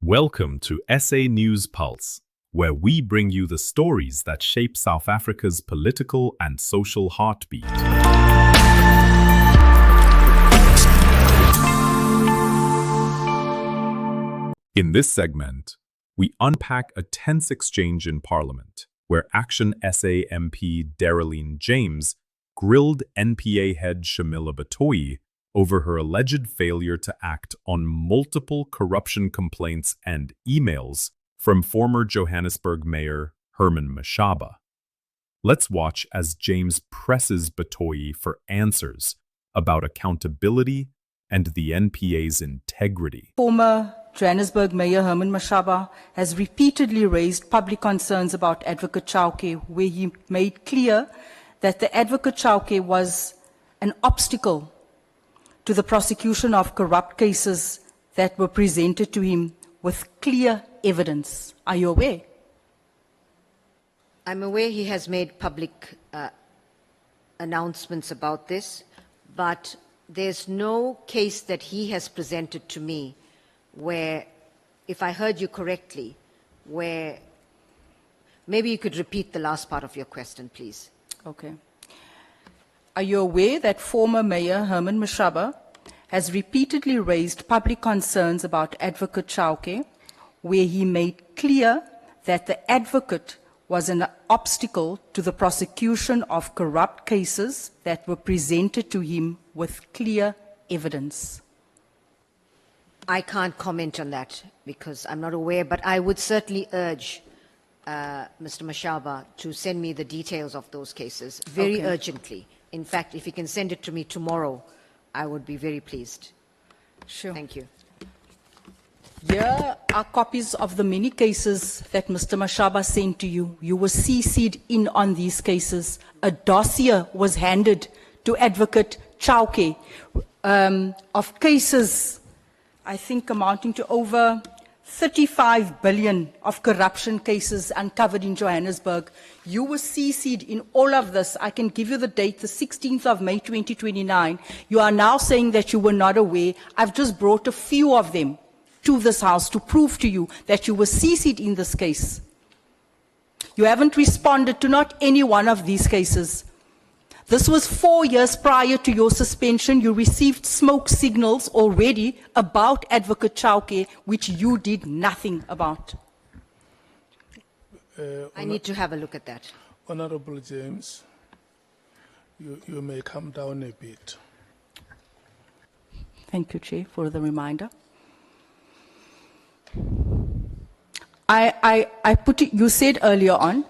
Welcome to SA News Pulse, where we bring you the stories that shape South Africa's political and social heartbeat. In this segment, we unpack a tense exchange in Parliament, where Action SA MP Dereleen James grilled NPA head Shamila Batohi over her alleged failure to act on multiple corruption complaints and emails from former Johannesburg Mayor Herman Mashaba. Let's watch as James presses Batohi for answers about accountability and the NPA's integrity. Former Johannesburg Mayor Herman Mashaba has repeatedly raised public concerns about Advocate Chauke, where he made clear that the Advocate Chauke was an obstacle to the prosecution of corrupt cases that were presented to him with clear evidence. Are you aware? I'm aware he has made public announcements about this, but there's no case that he has presented to me where, if I heard you correctly, where maybe you could repeat the last part of your question, please. Okay. Are you aware that former Mayor Herman Mashaba has repeatedly raised public concerns about Advocate Chauke, where he made clear that the advocate was an obstacle to the prosecution of corrupt cases that were presented to him with clear evidence? I can't comment on that because I'm not aware, but I would certainly urge Mr. Mashaba to send me the details of those cases very urgently. In fact, if he can send it to me tomorrow, I would be very pleased. Sure. Thank you. Here are copies of the many cases that Mr. Mashaba sent to you. You were CC'd in on these cases. A dossier was handed to Advocate Chauke of cases, I think amounting to over 35 billion of corruption cases uncovered in Johannesburg. You were CC'd in all of this. I can give you the date, the 16th of May 2029. You are now saying that you were not aware. I've just brought a few of them to this house to prove to you that you were CC'd in this case. You haven't responded to not any one of these cases. This was 4 years prior to your suspension. You received smoke signals already about Advocate Chauke, which you did nothing about. I need to have a look at that. Honorable James, you may come down a bit. Thank you, Chair, for the reminder. I put it, you said earlier on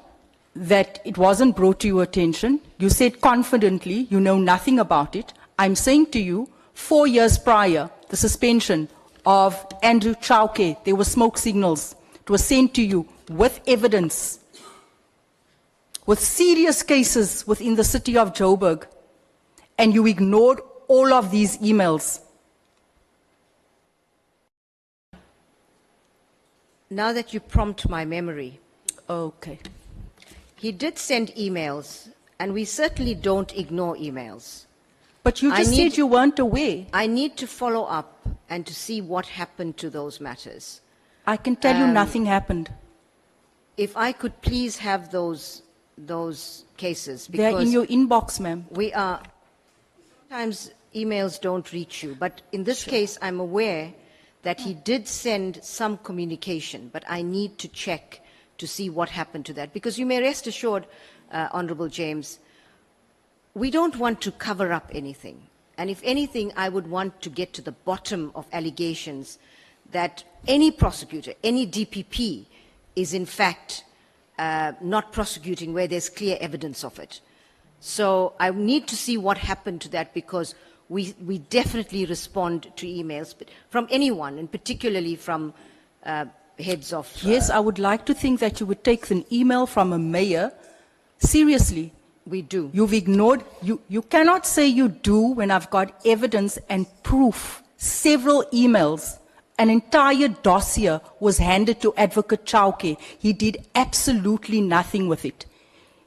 that it wasn't brought to your attention. You said confidently you know nothing about it. I'm saying to you, 4 years prior, the suspension of Andrew Chauke, there were smoke signals. It was sent to you with evidence, with serious cases within the city of Joburg, and you ignored all of these emails. Now that you prompt my memory, Okay. he did send emails, and we certainly don't ignore emails. But you just said you weren't aware. I need to follow up and to see what happened to those matters. I can tell you nothing happened. If I could please have those cases, They're in because your inbox, ma'am. sometimes emails don't reach you, but in this case, I'm aware that he did send some communication, but I need to check to see what happened to that. Because you may rest assured, Honorable James, we don't want to cover up anything. And if anything, I would want to get to the bottom of allegations that any prosecutor, any DPP, is in fact not prosecuting where there's clear evidence of it. So I need to see what happened to that, because we definitely respond to emails from anyone, and particularly from heads of... Yes, I would like to think that you would take an email from a mayor seriously. We do. You've ignored, you cannot say you do when I've got evidence and proof. Several emails, an entire dossier was handed to Advocate Chauke. He did absolutely nothing with it.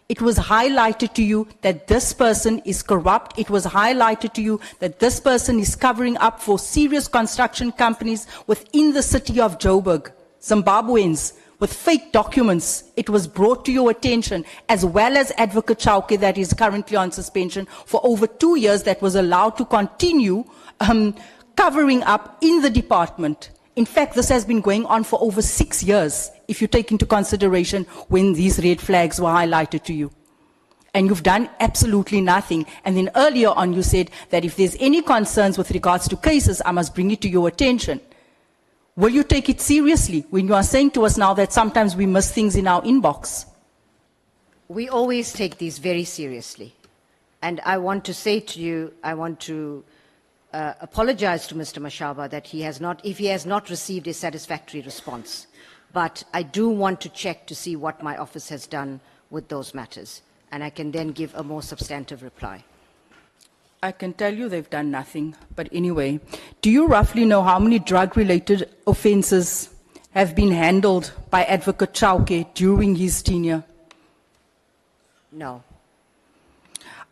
It was highlighted to you that this person is corrupt. It was highlighted to you that this person is covering up for serious construction companies within the city of Joburg. Zimbabweans, with fake documents. It was brought to your attention, as well as Advocate Chauke, that is currently on suspension for over 2 years, that was allowed to continue covering up in the department. In fact, this has been going on for over 6 years, if you take into consideration when these red flags were highlighted to you. And you've done absolutely nothing. And then earlier on you said that if there's any concerns with regards to cases, I must bring it to your attention. Will you take it seriously when you are saying to us now that sometimes we miss things in our inbox? We always take these very seriously. And I want to say to you, I want to apologize to Mr. Mashaba that if he has not received a satisfactory response. But I do want to check to see what my office has done with those matters. And I can then give a more substantive reply. I can tell you they've done nothing. But anyway, do you roughly know how many drug-related offences have been handled by Advocate Chauke during his tenure? No.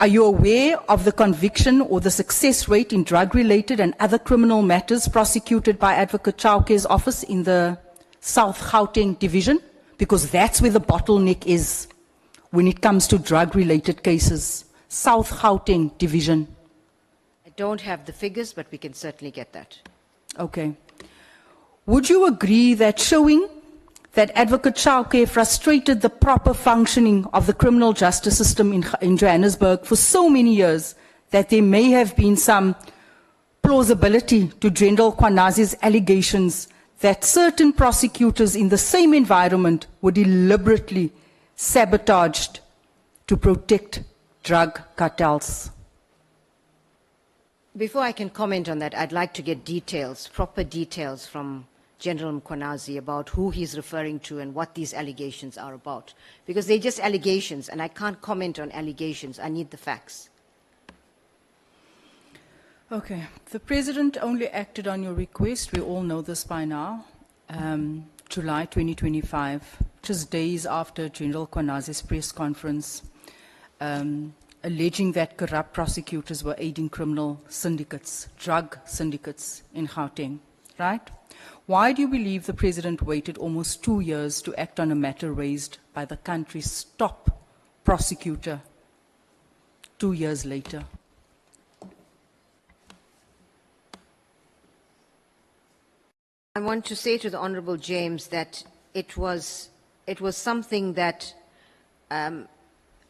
Are you aware of the conviction or the success rate in drug-related and other criminal matters prosecuted by Advocate Chauke's office in the South Gauteng division? Because that's where the bottleneck is when it comes to drug-related cases. South Gauteng division. I don't have the figures, but we can certainly get that. Okay. Would you agree that showing that Advocate Chauke frustrated the proper functioning of the criminal justice system in Johannesburg for so many years that there may have been some plausibility to General Kwanazi's allegations that certain prosecutors in the same environment were deliberately sabotaged to protect drug cartels? Before I can comment on that, I'd like to get details, proper details from General Mkwanazi about who he's referring to and what these allegations are about. Because they're just allegations, and I can't comment on allegations. I need the facts. Okay. The President only acted on your request. We all know this by now. July 2025, just days after General Kwanazi's press conference, alleging that corrupt prosecutors were aiding criminal syndicates, drug syndicates in Gauteng, right? Why do you believe the President waited almost 2 years to act on a matter raised by the country's top prosecutor 2 years later? I want to say to the Honourable James that it was something that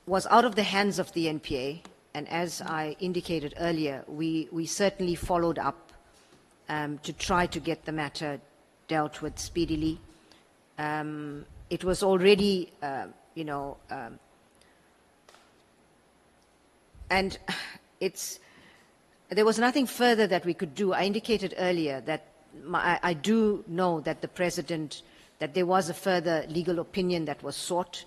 was out of the hands of the NPA, and as I indicated earlier, we certainly followed up to try to get the matter dealt with speedily. It was already, and there was nothing further that we could do. I indicated earlier that I do know that the President, that there was a further legal opinion that was sought,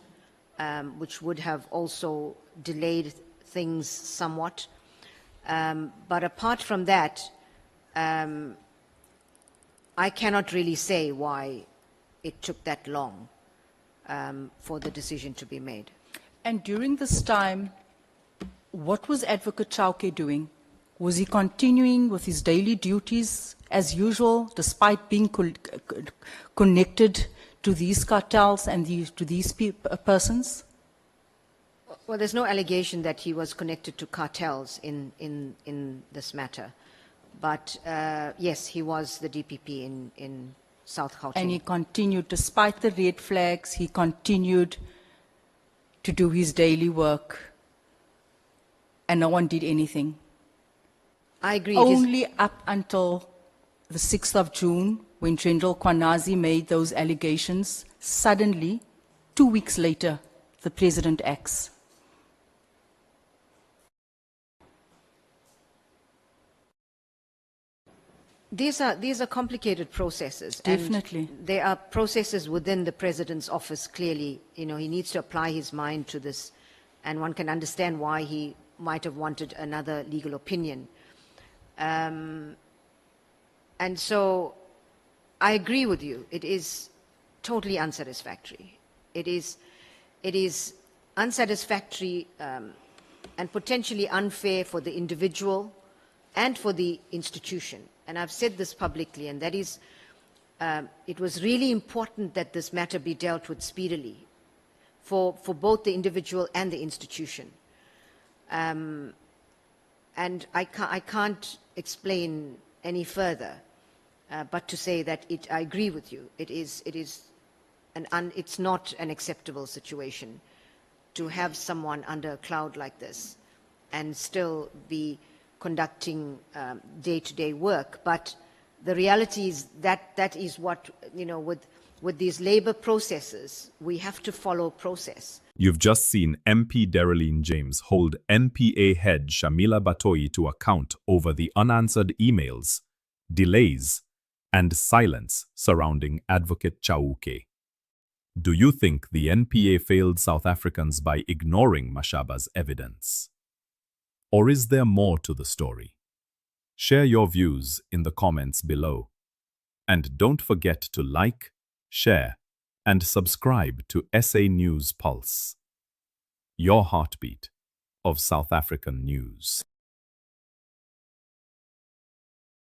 which would have also delayed things somewhat. But apart from that, I cannot really say why it took that long for the decision to be made. And during this time, what was Advocate Chauke doing? Was he continuing with his daily duties as usual, despite being connected to these cartels and to these persons? Well, there's no allegation that he was connected to cartels in this matter. But yes, he was the DPP in South Gauteng. And he continued, despite the red flags, he continued to do his daily work, and no one did anything. I agree. Only up until the 6th of June, when General Kwanazi made those allegations, suddenly, 2 weeks later, the President acts. These are complicated processes. Definitely. And there are processes within the President's office, clearly. You know, he needs to apply his mind to this, and one can understand why he might have wanted another legal opinion. And so I agree with you. It is totally unsatisfactory. It is unsatisfactory and potentially unfair for the individual and for the institution. And I've said this publicly, and that is, it was really important that this matter be dealt with speedily for both the individual and the institution. And I can't explain any further, but to say that I agree with you. It's not an acceptable situation to have someone under a cloud like this and still be conducting day-to-day work. But the reality is that is what, with these labor processes, we have to follow process. You've just seen MP Dereleen James hold NPA head Shamila Batohi to account over the unanswered emails, delays, and silence surrounding Advocate Chauke. Do you think the NPA failed South Africans by ignoring Mashaba's evidence? Or is there more to the story? Share your views in the comments below. And don't forget to like, share, and subscribe to SA News Pulse, your heartbeat of South African news.